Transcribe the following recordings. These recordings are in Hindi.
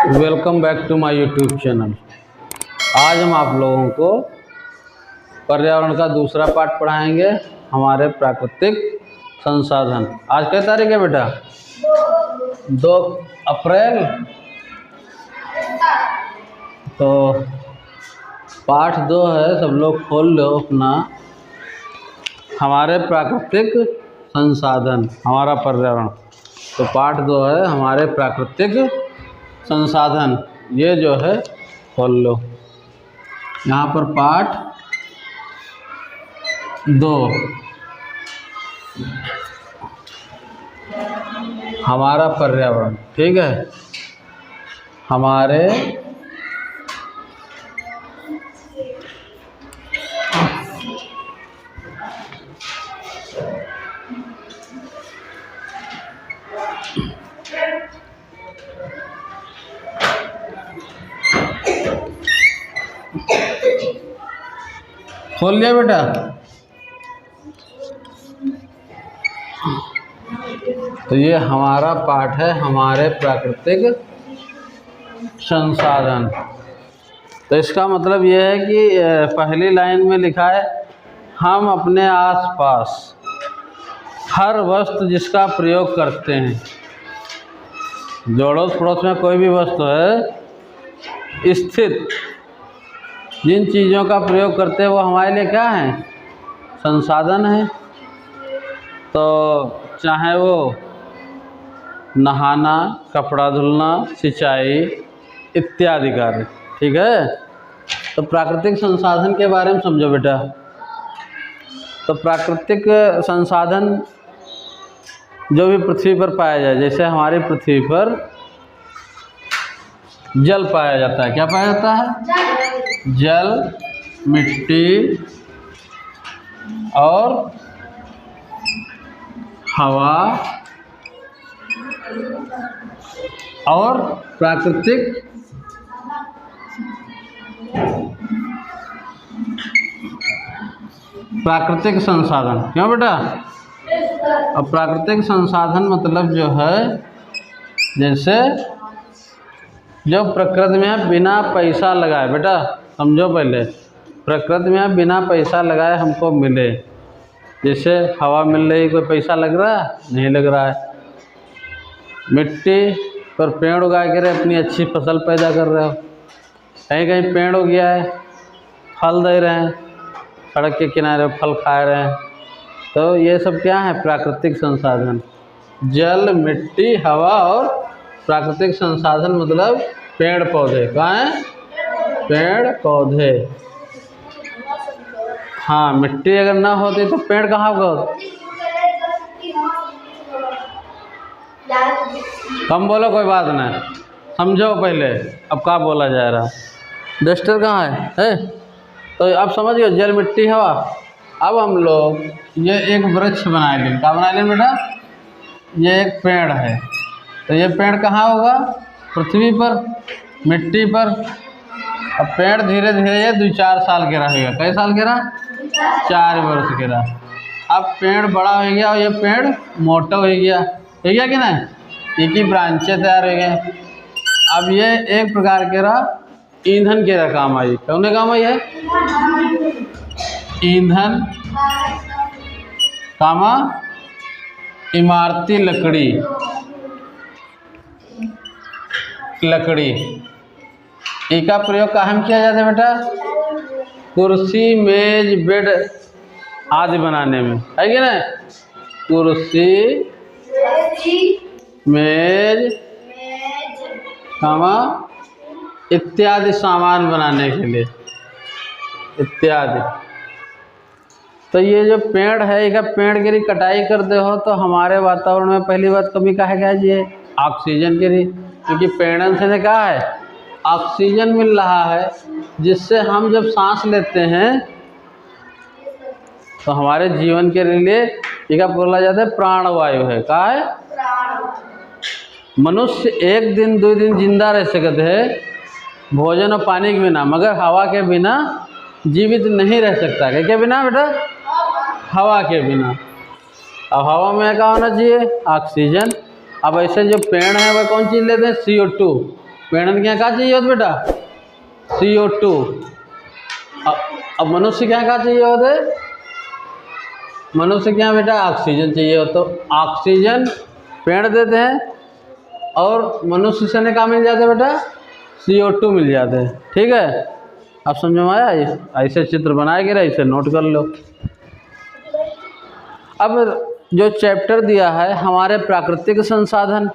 Welcome back to my YouTube channel. आज हम आप लोगों को पर्यावरण का दूसरा पाठ पढ़ाएंगे, हमारे प्राकृतिक संसाधन। आज क्या तारीख है बेटा? 2 अप्रैल। तो पाठ 2 है, सब लोग खोल लो अपना। हमारे प्राकृतिक संसाधन, हमारा पर्यावरण। तो पाठ 2 है, हमारे प्राकृतिक संसाधन। ये जो है खोल लो यहाँ पर। पाठ 2 हमारा पर्यावरण, ठीक है। हमारे खोल लिया बेटा? तो ये हमारा पाठ है, हमारे प्राकृतिक संसाधन। तो इसका मतलब ये है कि पहली लाइन में लिखा है, हम अपने आसपास हर वस्तु जिसका प्रयोग करते हैं, जो अड़ोस पड़ोस में कोई भी वस्तु है स्थित, जिन चीज़ों का प्रयोग करते हैं वो हमारे लिए क्या है? संसाधन है। तो चाहे वो नहाना, कपड़ा धुलना, सिंचाई इत्यादि कार्य, ठीक है। तो प्राकृतिक संसाधन के बारे में समझो बेटा। तो प्राकृतिक संसाधन जो भी पृथ्वी पर पाया जाए, जैसे हमारी पृथ्वी पर जल पाया जाता है। क्या पाया जाता है? जल, मिट्टी और हवा और प्राकृतिक संसाधन। क्यों बेटा? अब प्राकृतिक संसाधन मतलब जो है, जैसे जो प्रकृति में बिना पैसा लगाए, बेटा समझो पहले, प्रकृति में बिना पैसा लगाए हमको मिले। जैसे हवा मिल रही, कोई पैसा लग रहा है? नहीं लग रहा है। मिट्टी पर पेड़ उगा कर अपनी अच्छी फसल पैदा कर रहे हो। कहीं कहीं पेड़ हो गया है, फल दे रहे हैं, सड़क के किनारे फल खा रहे हैं। तो ये सब क्या है? प्राकृतिक संसाधन। जल, मिट्टी, हवा और प्राकृतिक संसाधन मतलब पेड़ पौधे। कहाँ है? पेड़ पौधे। हाँ, मिट्टी अगर ना होती तो पेड़ कहाँ होगा? कम बोलो, कोई बात नहीं, समझो पहले अब क्या बोला जा रहा। डस्टर कहाँ है? तो अब समझ गए, जल, मिट्टी, हवा। अब हम लोग ये एक वृक्ष बना लें। क्या बना लें बेटा? ये एक पेड़ है। तो ये पेड़ कहाँ होगा? पृथ्वी पर, मिट्टी पर। अब पेड़ धीरे धीरे ये 2-4 साल के रहेगा। कई साल के रहा? 4 वर्ष के रहा। अब पेड़ बड़ा हो गया और ये पेड़ मोटा हो गया कि नहीं? एक ही ब्रांचें तैयार हो गए। अब ये एक प्रकार के रहा ईंधन के काम आई। कौन काम आई है? ईंधन, कामा इमारती लकड़ी, इसका प्रयोग कहाँ में किया जाता है बेटा? कुर्सी, मेज, बेड आदि बनाने में, है कि नहीं? कुर्सी, मेज, कामा इत्यादि सामान बनाने के लिए, इत्यादि। तो ये जो पेड़ है, इसका पेड़ की कटाई करते हो तो हमारे वातावरण में पहली बात कमी का है क्या जी? ऑक्सीजन की रही। क्योंकि पेड़न से क्या है? ऑक्सीजन मिल रहा है, जिससे हम जब सांस लेते हैं तो हमारे जीवन के लिए क्या बोला जाता है? प्राणवायु है। क्या है? मनुष्य 1 दिन 2 दिन जिंदा रह सकते हैं भोजन और पानी के बिना, मगर हवा के बिना जीवित नहीं रह सकता। क्या बिना बेटा? हवा के बिना। अब हवा में क्या होना चाहिए? ऑक्सीजन। अब ऐसे जो पेड़ हैं वह कौन चीज़ लेते हैं? CO2। पेड़ क्या कहा चाहिए होता बेटा? CO2। अब मनुष्य क्या कहा चाहिए होते? मनुष्य क्या बेटा? ऑक्सीजन चाहिए हो। तो ऑक्सीजन पेड़ देते हैं और मनुष्य से ने कहा मिल जाते बेटा? CO2 मिल जाते हैं। ठीक है, अब समझ में आया? ऐसे चित्र बनाए गए, ऐसे नोट कर लो। अब जो चैप्टर दिया है हमारे प्राकृतिक संसाधन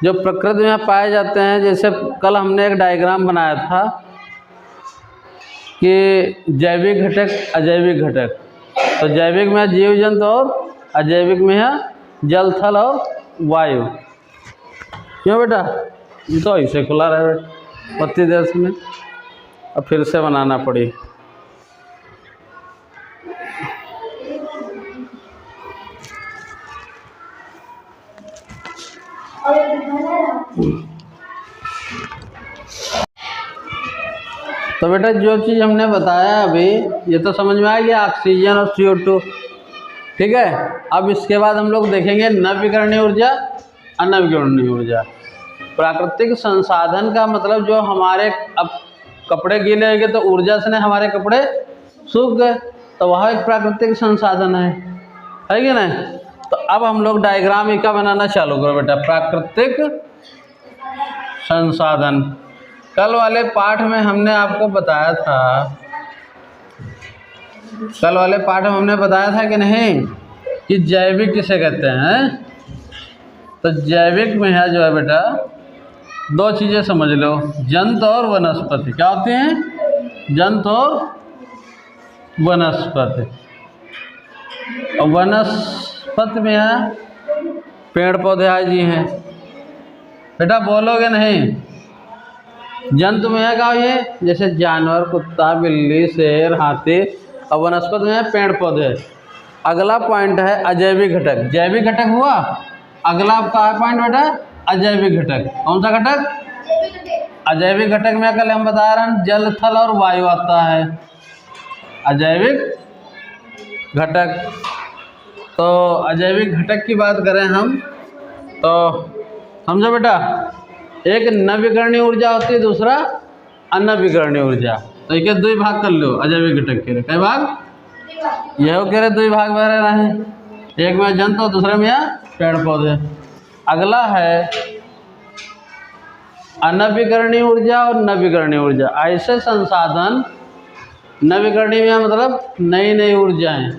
जो प्रकृति में पाए जाते हैं, जैसे कल हमने एक डायग्राम बनाया था कि जैविक घटक अजैविक घटक। तो जैविक में है जीव जंतु और अजैविक में है जल थल और वायु। क्यों बेटा? ये तो ऐसे खुला रहा है पत्ती देश में, अब फिर से बनाना पड़ी। तो बेटा जो चीज़ हमने बताया अभी, ये तो समझ में आ गया, ऑक्सीजन और CO2। ठीक है, अब इसके बाद हम लोग देखेंगे नवीकरणीय ऊर्जा, अनवीकरणीय ऊर्जा। प्राकृतिक संसाधन का मतलब जो हमारे, अब कपड़े गीले हो गए तो ऊर्जा से हमारे कपड़े सूख गए, तो वह एक प्राकृतिक संसाधन है कि नहीं? तो अब हम लोग डायग्राम इनका बनाना चालू करो बेटा। प्राकृतिक संसाधन, कल वाले पाठ में हमने आपको बताया था, कल वाले पाठ में हमने बताया था कि नहीं कि जैविक किसे कहते हैं। तो जैविक में है जो है बेटा, दो चीज़ें समझ लो, जंतु और वनस्पति। क्या होती हैं? जंतु और वनस्पति। और वनस्पति में है पेड़ पौधे आदि हैं। बेटा बोलोगे नहीं? जंतु में है क्या? ये जैसे जानवर, कुत्ता, बिल्ली, शेर, हाथी। और वनस्पति में है पेड़ पौधे। अगला पॉइंट है अजैविक घटक। जैविक घटक हुआ, अगला आपका पॉइंट बेटा अजैविक घटक। कौन सा घटक? अजैविक घटक में कल हम बता रहे हैं जल थल और वायु आता है अजैविक घटक। तो अजैविक घटक की बात करें हम तो समझो बेटा, एक नवीकरणीय ऊर्जा होती है, दूसरा अनवीकरणीय ऊर्जा। तो एक दो भाग कर लो अजैविक घटक के। कई भाग? यह कह रहे दो भाग में रह रहे हैं, एक में जंतु और दूसरे में पेड़ पौधे। अगला है अनवीकरणीय ऊर्जा और नवीकरणीय ऊर्जा। ऐसे संसाधन, नवीकरणीय में मतलब नई नई ऊर्जाएं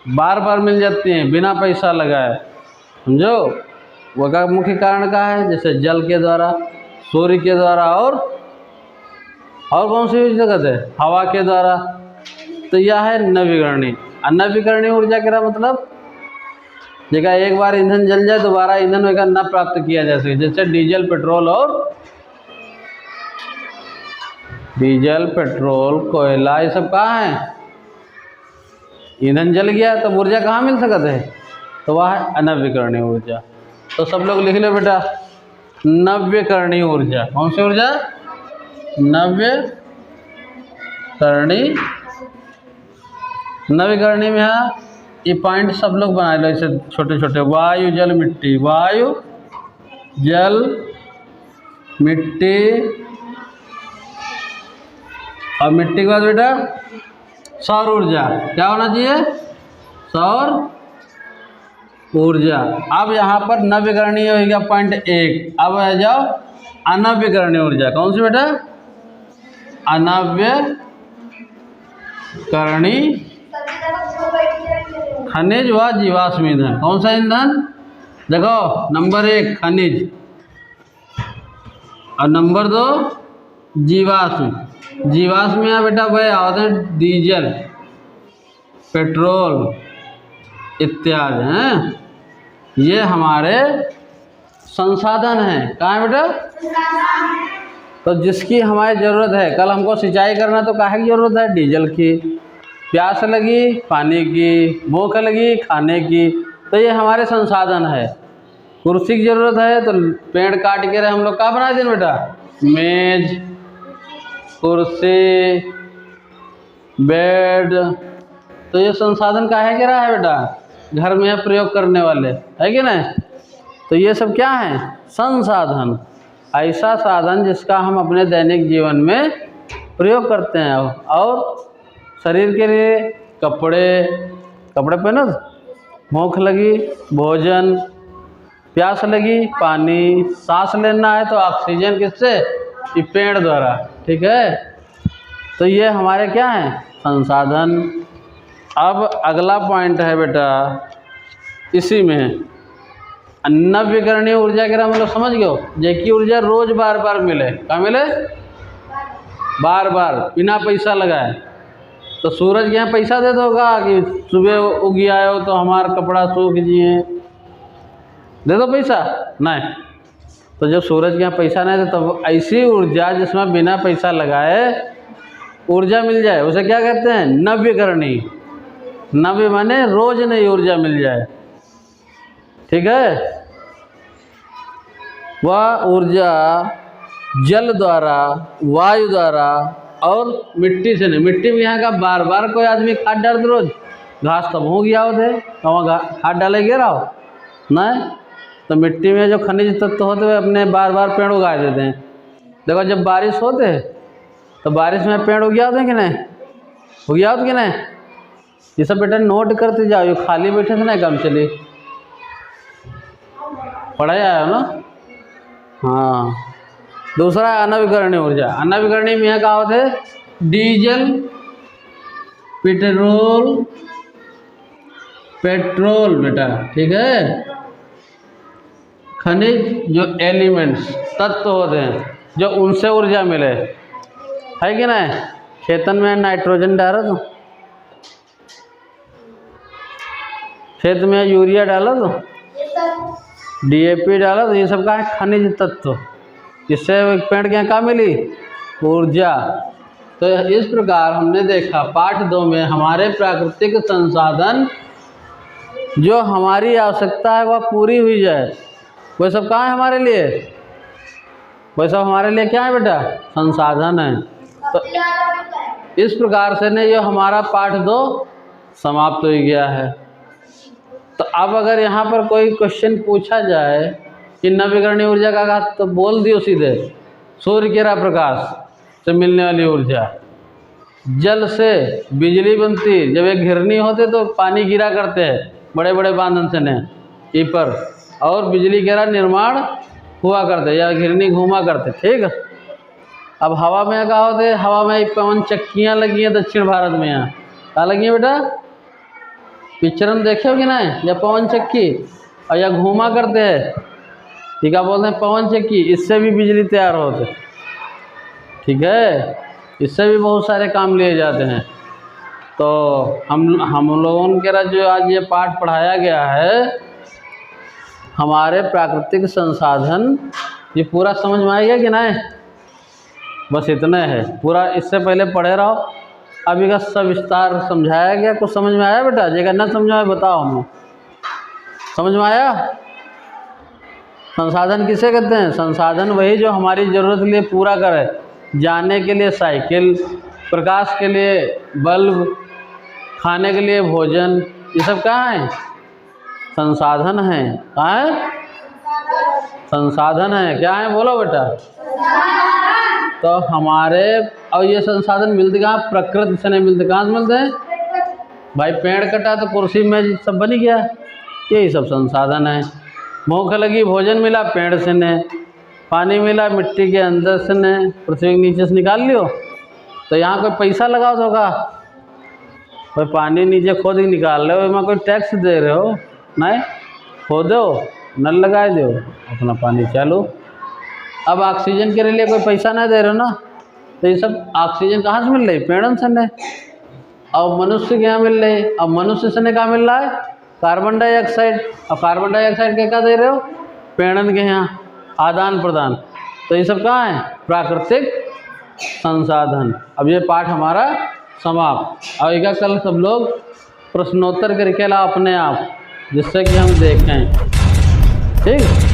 बार बार मिल जाती हैं बिना पैसा लगाए, समझो। वह का मुख्य कारण का है, जैसे जल के द्वारा, सूर्य के द्वारा और कौन सी ऊर्जा कहते हैं? हवा के द्वारा। तो यह है नवीकरणीय। अनवीकरणीय ऊर्जा का मतलब जगह एक बार ईंधन जल जाए दोबारा ईंधन वगैरह न प्राप्त किया जा सके, जैसे डीजल, पेट्रोल और डीजल, पेट्रोल, कोयला, ये सब कहाँ है? ईंधन जल गया तो ऊर्जा कहाँ मिल सकता है? तो वह है अनवीकरणीय ऊर्जा। तो सब लोग लिख लो बेटा, नव्यकरणीय ऊर्जा। कौन सी ऊर्जा? नव्यकरणीय। नवीकरणीय में है ये पॉइंट सब लोग बना लो ऐसे छोटे छोटे। वायु, जल, मिट्टी। वायु, जल, मिट्टी। और मिट्टी के बाद बेटा सौर ऊर्जा। क्या होना चाहिए? सौर ऊर्जा। अब यहाँ पर नवीकरणीय हो गया पॉइंट 1। अब आ जाओ अनवीकरणीय ऊर्जा। कौन सी बेटा? अनवीकरणीय। खनिज व जीवाश्म ईंधन। कौन सा ईंधन? देखो, नंबर 1 खनिज और नंबर 2 जीवाश्म। जीवाश्म में बेटा वह आते हैं डीजल, पेट्रोल इत्यादि हैं। ये हमारे संसाधन हैं। कहाँ है बेटा? तो जिसकी हमारी ज़रूरत है, कल हमको सिंचाई करना तो काहे की ज़रूरत है? डीजल की। प्यास लगी पानी की, भूख लगी खाने की। तो ये हमारे संसाधन है। कुर्सी की ज़रूरत है तो पेड़ काट के रहे हम लोग क्या बना दें बेटा? मेज, कुर्सी, बेड। तो ये संसाधन काहे के रहा है बेटा? घर में प्रयोग करने वाले, है कि नहीं? तो ये सब क्या है? संसाधन। ऐसा साधन जिसका हम अपने दैनिक जीवन में प्रयोग करते हैं। और शरीर के लिए कपड़े पहनो, भूख लगी भोजन, प्यास लगी पानी, सांस लेना है तो ऑक्सीजन किससे, ये पेड़ द्वारा। ठीक है, तो ये हमारे क्या हैं, संसाधन। अब अगला पॉइंट है बेटा, इसी में नवीकरणीय ऊर्जा के मतलब समझ गयो, जेकी ऊर्जा रोज बार बार मिले। क्या मिले, बार बार बिना पैसा लगाए। तो सूरज के यहाँ पैसा दे दोगा कि सुबह उगी आयो तो हमारा कपड़ा सूख जिए, दे दो पैसा, नहीं। तो जब सूरज के यहाँ पैसा नहीं दे तो ऐसी ऊर्जा जिसमें बिना पैसा लगाए ऊर्जा मिल जाए, उसे क्या कहते हैं, नवीकरणीय। नवी माने रोज नई ऊर्जा मिल जाए। ठीक है, वह ऊर्जा जल द्वारा, वायु द्वारा और मिट्टी से नहीं। मिट्टी में यहाँ का बार बार कोई आदमी खाद डाल दे, रोज घास तब हो गया होते तो वहाँ खाद डाले गिरा हो नहीं। तो मिट्टी में जो खनिज तत्व होते हैं अपने बार बार पेड़ उगा देते हैं। देखो जब बारिश होते है तो बारिश में पेड़ उग होते हैं कि नहीं, हो गया होते कि नहीं। ये सब बेटा नोट करते जाओ, ये खाली बैठे थे ना काम चली, पढ़ाई आया ना। हाँ, दूसरा अनवीकरणीय ऊर्जा। अनवीकरणीय में क्या होते हैं, डीजल, पेट्रोल बेटा। ठीक है, खनिज जो एलिमेंट्स तत्व होते हैं जो उनसे ऊर्जा मिले, है कि नहीं। खेतन में नाइट्रोजन डालो तो, खेत में यूरिया डालो तो, DAP डालो तो, ये सब का है खनिज तत्व। इससे पेड़ के क्या मिली, ऊर्जा। तो इस प्रकार हमने देखा पाठ 2 में हमारे प्राकृतिक संसाधन जो हमारी आवश्यकता है वह पूरी हुई जाए, वह सब कहाँ है हमारे लिए, वह सब हमारे लिए क्या है बेटा, संसाधन है। तो इस प्रकार से ने जो हमारा पाठ 2 समाप्त हो गया है। तो अब अगर यहाँ पर कोई क्वेश्चन पूछा जाए कि नवीकरणीय ऊर्जा का, तो बोल दियो सीधे, सूर्य के प्रकाश से मिलने वाली ऊर्जा, जल से बिजली बनती। जब एक घिरनी होते तो पानी गिरा करते हैं बड़े बड़े बांधन से ने ई पर, और बिजली गिरा निर्माण हुआ करते या घिरनी घूमा करते। ठीक। अब हवा में क्या होते, हवा में पवन चक्कियाँ लगी हैं दक्षिण भारत में। यहाँ क्या लगी है बेटा, पिक्चर में देखे हो कि नहीं, या पवन चक्की, और या घूमा करते हैं, ठीक है, बोलते हैं पवन चक्की। इससे भी बिजली तैयार होते। ठीक है, इससे भी बहुत सारे काम लिए जाते हैं। तो हम लोगों के जो आज ये पाठ पढ़ाया गया है, हमारे प्राकृतिक संसाधन, ये पूरा समझ में आएगा कि नहीं, बस इतने है पूरा। इससे पहले पढ़े रहो, अभी का सविस्तार समझाया गया। कुछ समझ में आया बेटा, जेकर ना समझ में बताओ, हमें समझ में आया। संसाधन किसे कहते हैं, संसाधन वही जो हमारी ज़रूरत के लिए पूरा करे। जाने के लिए साइकिल, प्रकाश के लिए बल्ब, खाने के लिए भोजन, ये सब कहाँ है, संसाधन है। कहाँ है, संसाधन है। क्या है बोलो बेटा, तो हमारे, और ये संसाधन मिलते कहाँ, प्रकृति से नहीं मिलते। कहाँ से मिलते हैं भाई, पेड़ कटा तो कुर्सी मेज सब बन गया, यही सब संसाधन है। भूख लगी भोजन मिला पेड़ से ने, पानी मिला मिट्टी के अंदर से ने, पृथ्वी के नीचे से निकाल लियो। तो यहाँ कोई पैसा लगाओ तो का, कोई पानी नीचे खोद के निकाल रहे हो, वहाँ कोई टैक्स दे रहे हो नहीं, खोदो नल लगा दो अपना पानी चालू। अब ऑक्सीजन के लिए कोई पैसा नहीं दे रहे हो ना, तो ये सब ऑक्सीजन कहाँ से मिल रही, पेड़ों से ने। और मनुष्य के यहाँ मिल रही, अब मनुष्य से ने कहाँ मिल रहा है, कार्बन डाइऑक्साइड। और कार्बन डाइऑक्साइड क्या दे रहे हो, पेड़न के यहाँ आदान प्रदान। तो ये सब कहाँ है, प्राकृतिक संसाधन। अब ये पाठ हमारा समाप्त। और एक कल सब लोग प्रश्नोत्तर करके ला अपने आप, जिससे कि हम देखें। ठीक।